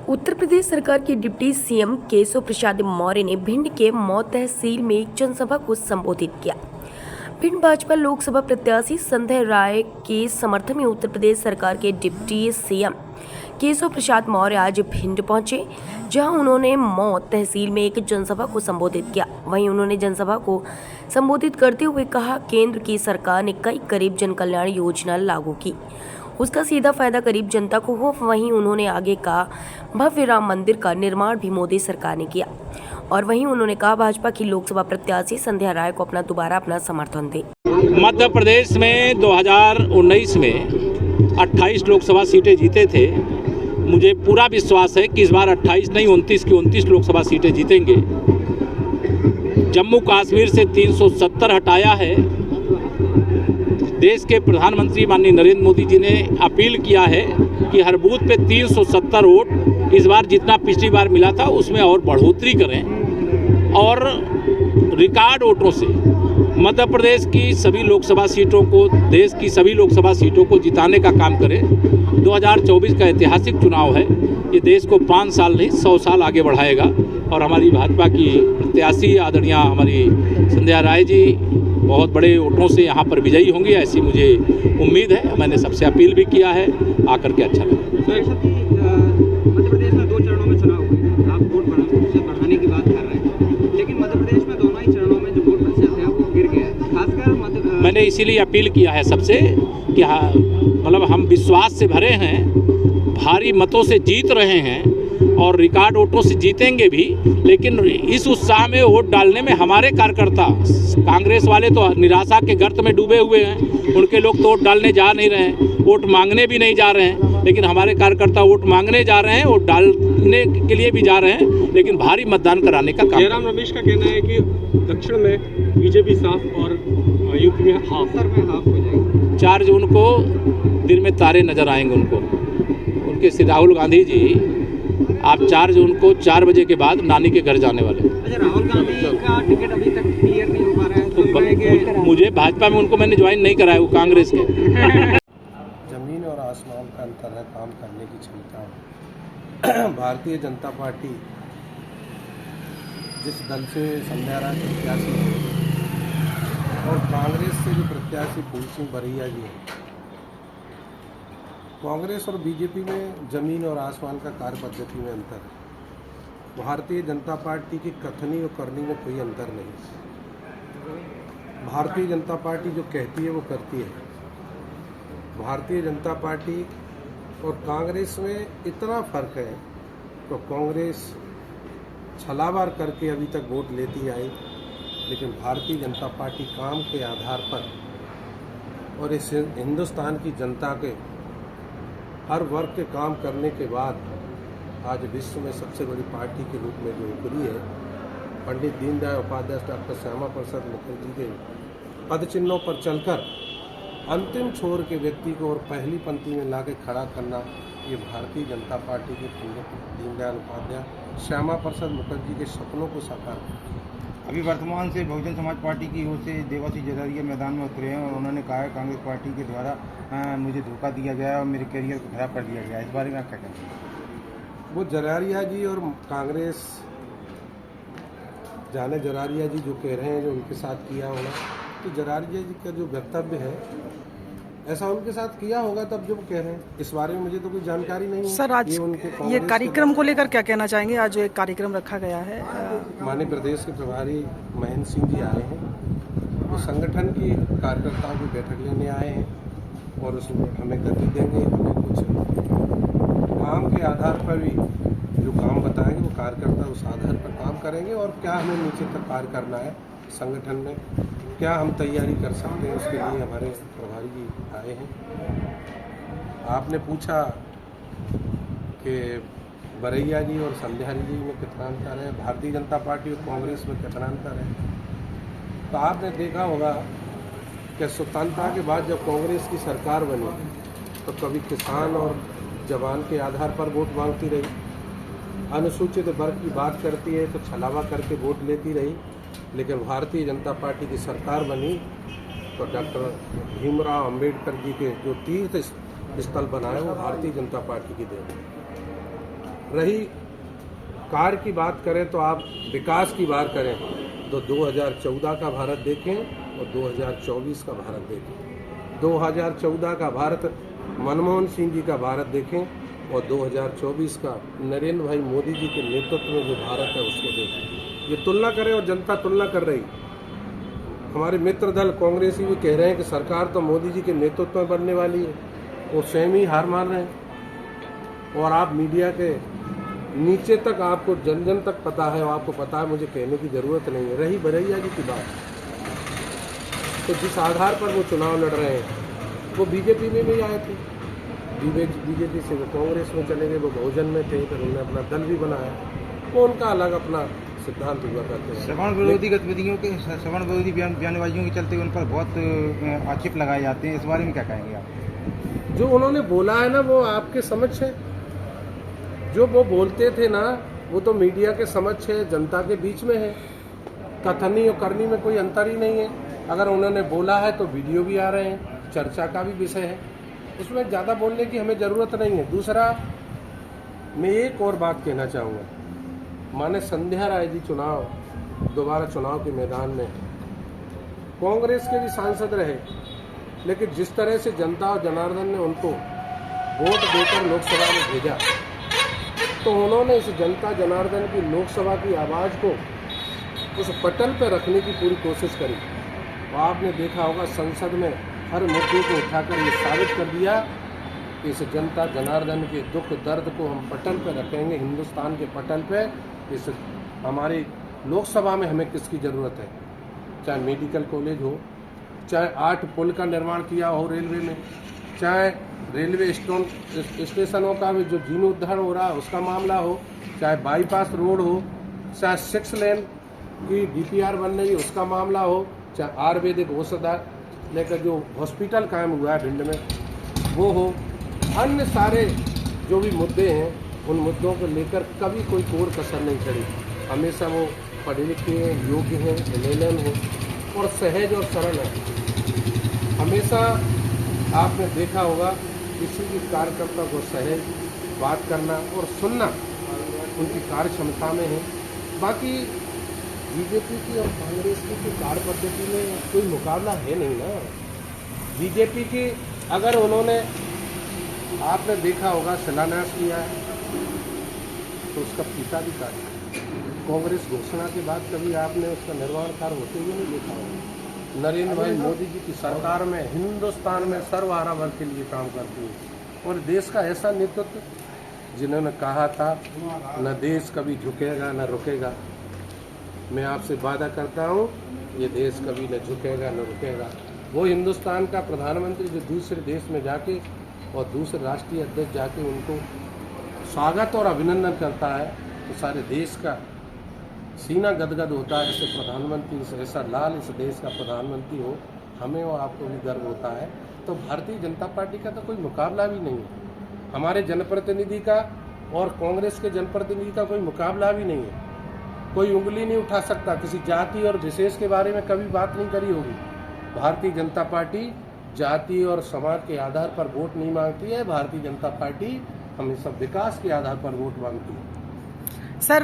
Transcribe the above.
उत्तर प्रदेश सरकार के deputy CM Keshav Prasad Maurya ने भिंड के मऊ तहसील में एक जनसभा को संबोधित किया। भिंड भाजपा लोकसभा प्रत्याशी संध्या राय के समर्थन में उत्तर प्रदेश सरकार के डिप्टी सीएम केशव प्रसाद मौर्य आज भिंड पहुंचे, जहां उन्होंने मऊ तहसील में एक जनसभा को संबोधित किया। वहीं उन्होंने जनसभा को संबोधित करते हुए कहा, केंद्र की सरकार ने कई गरीब जन कल्याण योजना लागू की, उसका सीधा फायदा गरीब जनता को हो। वहीं उन्होंने आगे कहा, भव्य राम मंदिर का निर्माण भी मोदी सरकार ने किया। और वहीं उन्होंने कहा, भाजपा की लोकसभा प्रत्याशी संध्या राय को दोबारा अपना समर्थन दे। मध्य प्रदेश में 2019 में 28 लोकसभा सीटें जीते थे। मुझे पूरा विश्वास है कि इस बार 28 नहीं 29 की 29 लोकसभा सीटें जीतेंगे। जम्मू कश्मीर से 370 हटाया है। देश के प्रधानमंत्री माननीय नरेंद्र मोदी जी ने अपील किया है कि हर बूथ पे 370 वोट इस बार जितना पिछली बार मिला था उसमें और बढ़ोतरी करें और रिकॉर्ड वोटों से मध्य प्रदेश की सभी लोकसभा सीटों को, देश की सभी लोकसभा सीटों को जिताने का काम करें। 2024 का ऐतिहासिक चुनाव है। ये देश को 5 साल नहीं 100 साल आगे बढ़ाएगा और हमारी भाजपा की प्रत्याशी आदरणीय हमारी संध्या राय जी बहुत बड़े वोटों से यहाँ पर विजयी होंगी, ऐसी मुझे उम्मीद है। मैंने सबसे अपील भी किया है, आकर के अच्छा लगा। मध्य प्रदेश में 2 चरणों में चुनाव हुए, आप वोट बढ़ाने की बात कर रहे हैं, लेकिन मध्य प्रदेश में दोनों ही चरणों में जो वोट प्रतिशत है वो गिर गया है। खासकर मैंने इसीलिए अपील किया है सबसे कि मतलब हम विश्वास से भरे हैं, भारी मतों से जीत रहे हैं और रिकॉर्ड वोटों से जीतेंगे भी, लेकिन इस उत्साह में वोट डालने में हमारे कार्यकर्ता, कांग्रेस वाले तो निराशा के गर्त में डूबे हुए हैं। उनके लोग तो वोट डालने जा नहीं रहे हैं, वोट मांगने भी नहीं जा रहे हैं, लेकिन हमारे कार्यकर्ता वोट मांगने जा रहे हैं, वोट डालने के लिए भी जा रहे हैं, लेकिन भारी मतदान कराने का काम। जयराम रमेश का कहना है कि दक्षिण में बीजेपी साफ और यूपी में हाफ हो जाएगी। 4 जून को दिन में तारे नजर आएंगे उनके श्री राहुल गांधी जी आप 4 जून को 4 बजे के बाद नानी के घर जाने वाले। अच्छा, राहुल गांधी का टिकट अभी तक क्लियर नहीं हो पा रहा है तो मुझे भाजपा में उनको मैंने ज्वाइन नहीं कराया, वो कांग्रेस के। जमीन और आसमान का अंतर है काम करने की क्षमता। भारतीय जनता पार्टी जिस दल से संध्या राय प्रत्याशी है और कांग्रेस से जो प्रत्याशी फूल सिंह बरैया जी हैं, कांग्रेस और बीजेपी में जमीन और आसमान का कार्य पद्धति में अंतर है। भारतीय जनता पार्टी की कथनी और करनी में कोई अंतर नहीं। भारतीय जनता पार्टी जो कहती है वो करती है। भारतीय जनता पार्टी और कांग्रेस में इतना फर्क है तो कांग्रेस छलावर करके अभी तक वोट लेती आई, लेकिन भारतीय जनता पार्टी काम के आधार पर और इस हिंदुस्तान की जनता के हर वर्ग के काम करने के बाद आज विश्व में सबसे बड़ी पार्टी के रूप में जो उभरी है, पंडित दीनदयाल उपाध्याय, डॉक्टर श्यामा प्रसाद मुखर्जी के पद चिन्हों पर चलकर अंतिम छोर के व्यक्ति को और पहली पंक्ति में लाके खड़ा करना, ये भारतीय जनता पार्टी के पंडित दीनदयाल उपाध्याय, श्यामा प्रसाद मुखर्जी के सपनों को साकार करती है। अभी वर्तमान से बहुजन समाज पार्टी की ओर से देवासी जरारिया मैदान में उतरे हैं और उन्होंने कहा है कांग्रेस पार्टी के द्वारा मुझे धोखा दिया गया और मेरे करियर को खराब कर दिया गया। इस बारे में आप क्या कहते हैं? वो जरारिया जी और कांग्रेस जाने जरारिया जी जो कह रहे हैं जो उनके साथ किया होगा, तो जरारिया जी का जो वक्तव्य है ऐसा उनके साथ किया होगा तब जो कह रहे हैं। इस बारे में मुझे तो कोई जानकारी नहीं है। सर, आज ये कार्यक्रम को लेकर क्या कहना चाहेंगे? आज जो एक कार्यक्रम रखा गया है, माननीय प्रदेश के प्रभारी महेंद्र सिंह जी आए हैं, वो संगठन की कार्यकर्ताओं की बैठक लेने आए हैं और उसमें हमें गति देंगे। हमें कुछ काम के आधार पर भी जो काम बताएंगे वो कार्यकर्ता उस आधार पर काम करेंगे और क्या हमें नीचे तक कार्य करना है, संगठन में क्या हम तैयारी कर सकते हैं, उसके लिए हमारे प्रभारी जी आए हैं। आपने पूछा कि बरैया जी और संध्या जी में कितना अंतर है, भारतीय जनता पार्टी और कांग्रेस में कितना अंतर है। तो आपने देखा होगा कि स्वतंत्रता के बाद जब कांग्रेस की सरकार बनी तो कभी किसान और जवान के आधार पर वोट मांगती रही, अनुसूचित वर्ग की बात करती है तो छलावा करके वोट लेती रही, लेकिन भारतीय जनता पार्टी की सरकार बनी तो डॉक्टर भीमराव अंबेडकर जी के जो तीर्थ स्थल बनाए वो भारतीय जनता पार्टी की देन है। रही कार्य की बात करें तो आप विकास की बात करें तो 2014 का भारत देखें और 2024 का भारत देखें। 2014 का भारत मनमोहन सिंह जी का भारत देखें और 2024 का नरेंद्र भाई मोदी जी के नेतृत्व में जो भारत है उसको देखें। ये तुलना करें और जनता तुलना कर रही। हमारे मित्र दल कांग्रेसी भी कह रहे हैं कि सरकार तो मोदी जी के नेतृत्व में बनने वाली है, वो स्वयं ही हार मान रहे हैं। और आप मीडिया के नीचे तक आपको जन जन तक पता है और आपको पता है, मुझे कहने की ज़रूरत नहीं है। रही बरैया जी की बात, तो जिस आधार पर वो चुनाव लड़ रहे हैं वो बीजेपी में भी आए थे, बीजेपी से वो कांग्रेस में चले गए, वो बहुजन में थे, फिर उन्होंने अपना दल भी बनाया, वो उनका अलग अपना सिद्धांत हुआ करते हैं। सवर्ण विरोधी गतिविधियों के सवर्ण विरोधी बयानबाजियों के चलते उन पर बहुत आक्षेप लगाए जाते हैं, इस बारे में क्या कहेंगे आप? जो उन्होंने बोला है ना वो आपके समझ है, जो वो बोलते थे ना वो तो मीडिया के समझ है, जनता के बीच में है। कथनी और करनी में कोई अंतर ही नहीं है। अगर उन्होंने बोला है तो वीडियो भी आ रहे हैं, चर्चा का भी विषय है, उसमें ज़्यादा बोलने की हमें ज़रूरत नहीं है। दूसरा, मैं एक और बात कहना चाहूँगा, माने संध्या राय जी दोबारा चुनाव के मैदान में कांग्रेस के भी सांसद रहे, लेकिन जिस तरह से जनता और जनार्दन ने उनको वोट देकर लोकसभा में भेजा, तो उन्होंने इस जनता जनार्दन की लोकसभा की आवाज़ को उस पटल पर रखने की पूरी कोशिश करी। और आपने देखा होगा संसद में हर मुद्दे को उठाकर ये साबित कर दिया कि इस जनता जनार्दन के दुख दर्द को हम पटल पर रखेंगे, हिंदुस्तान के पटल पर। इस हमारी लोकसभा में हमें किसकी ज़रूरत है, चाहे मेडिकल कॉलेज हो, चाहे 8 पुल का निर्माण किया हो रेलवे में, चाहे रेलवे स्टेशनों का भी जो जीर्णोद्धार हो रहा है उसका मामला हो, चाहे बाईपास रोड हो, चाहे 6 लेन की DPR बन रही है उसका मामला हो, चाहे आयुर्वेदिक औषधालय लेकर जो हॉस्पिटल कायम हुआ है भिंड में वो हो, अन्य सारे जो भी मुद्दे हैं उन मुद्दों को लेकर कभी कोई कोर कसर नहीं छोड़ी। हमेशा वो पढ़े लिखे हैं, योग्य हैं, एलएलएम हैं और सहज और सरल है। हमेशा आपने देखा होगा किसी भी कार्यकर्ता को सहज बात करना और सुनना उनकी कार्य क्षमता में है। बाकी बीजेपी की और कांग्रेस की कार्य पद्धति में कोई मुकाबला है नहीं ना। बीजेपी की अगर उन्होंने, आपने देखा होगा शिलान्यास किया है तो उसका फीता भी काटा। कांग्रेस घोषणा के बाद कभी आपने उसका निर्माण कार्य होते हुए नहीं देखा होगा। नरेंद्र भाई मोदी जी की सरकार में हिंदुस्तान में सर्वहारा वर्ग के लिए काम करती है और देश का ऐसा नेतृत्व जिन्होंने कहा था न देश कभी झुकेगा न रुकेगा। मैं आपसे वादा करता हूँ ये देश कभी न झुकेगा न रुकेगा। वो हिंदुस्तान का प्रधानमंत्री जो दूसरे देश में जाके और दूसरे राष्ट्रीय अध्यक्ष जाके उनको स्वागत और अभिनंदन करता है तो सारे देश का सीना गदगद होता है। ऐसे प्रधानमंत्री, ऐसा लाल इस देश का प्रधानमंत्री हो, हमें और आपको भी गर्व होता है। तो भारतीय जनता पार्टी का तो कोई मुकाबला भी नहीं है। हमारे जनप्रतिनिधि का और कांग्रेस के जनप्रतिनिधि का कोई मुकाबला भी नहीं है। कोई उंगली नहीं उठा सकता, किसी जाति और विशेष के बारे में कभी बात नहीं करी होगी। भारतीय जनता पार्टी जाति और समाज के आधार पर वोट नहीं मांगती है। भारतीय जनता पार्टी हमेशा विकास के आधार पर वोट मांगती है। सर